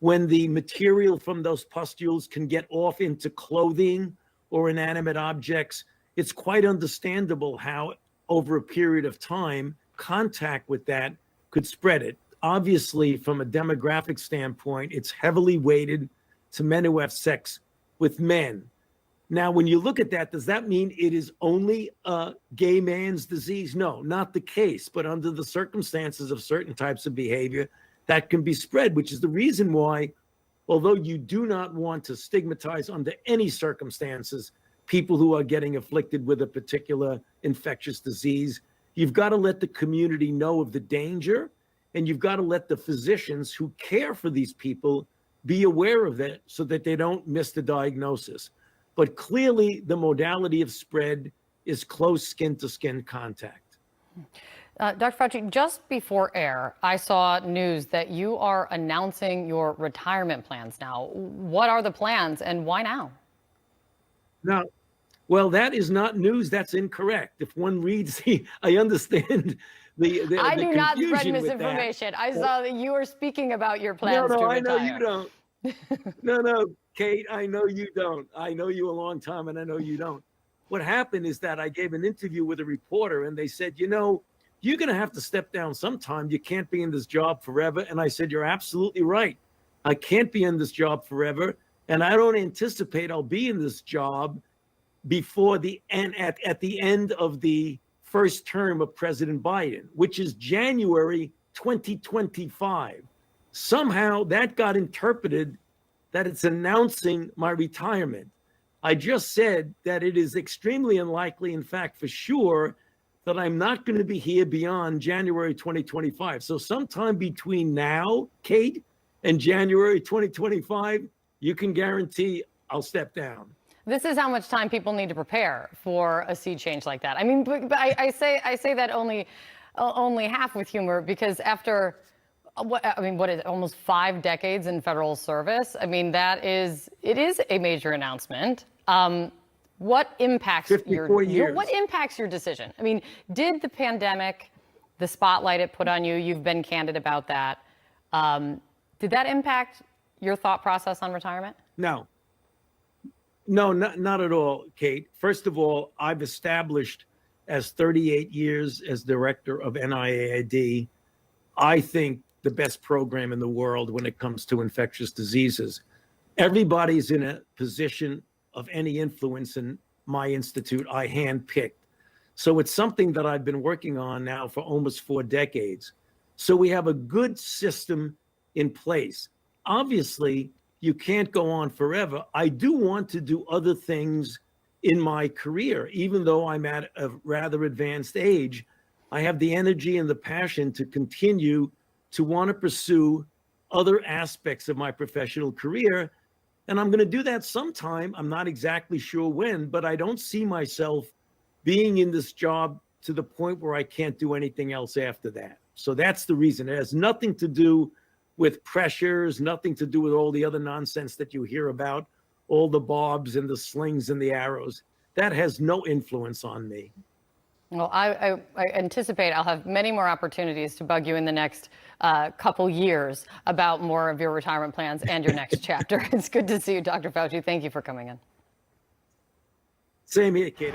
when the material from those pustules can get off into clothing or inanimate objects, it's quite understandable how over a period of time, contact with that could spread it. Obviously, from a demographic standpoint, it's heavily weighted to men who have sex with men. Now, when you look at that, does that mean it is only a gay man's disease? No, not the case. But under the circumstances of certain types of behavior, that can be spread, which is the reason why, although you do not want to stigmatize under any circumstances people who are getting afflicted with a particular infectious disease, you've got to let the community know of the danger, and you've got to let the physicians who care for these people be aware of it so that they don't miss the diagnosis. But clearly, the modality of spread is close skin-to-skin contact. Dr. Fauci, just before air, I saw news that you are announcing your retirement plans now. What are the plans and why now? Now, well, that is not news. That's incorrect. If one reads I understand the I do not spread with misinformation. that. I saw that you were speaking about your plans to retire. I know you don't. No, Kate, I know you don't. I know you a long time, and I know you don't. What happened is that I gave an interview with a reporter, and they said, you know, you're going to have to step down sometime. You can't be in this job forever. And I said, you're absolutely right. I can't be in this job forever, and I don't anticipate I'll be in this job before the end, at the end of the first term of President Biden, which is January 2025. Somehow that got interpreted that it's announcing my retirement. I just said that it is extremely unlikely, in fact, for sure, that I'm not going to be here beyond January 2025. So sometime between now, Kate, and January 2025, you can guarantee I'll step down. This is how much time people need to prepare for a sea change like that. I mean, but I say that only half with humor, because after what is it, almost 5 decades in federal service? I mean, it is a major announcement. What impacts what impacts your decision? I mean, did the pandemic, the spotlight it put on you, you've been candid about that, did that impact your thought process on retirement? No. No, not at all, Kate. First of all, I've established as 38 years as director of NIAID, I think the best program in the world when it comes to infectious diseases. Everybody's in a position of any influence in my institute. I handpicked. So it's something that I've been working on now for almost 4 decades. So we have a good system in place. Obviously, you can't go on forever. I do want to do other things in my career, even though I'm at a rather advanced age. I have the energy and the passion to continue to want to pursue other aspects of my professional career. And I'm going to do that sometime. I'm not exactly sure when, but I don't see myself being in this job to the point where I can't do anything else after that. So that's the reason. It has nothing to do with pressures, nothing to do with all the other nonsense that you hear about, all the barbs and the slings and the arrows. That has no influence on me. Well, I anticipate I'll have many more opportunities to bug you in the next couple years about more of your retirement plans and your next chapter. It's good to see you, Dr. Fauci. Thank you for coming in. Same here, Kate.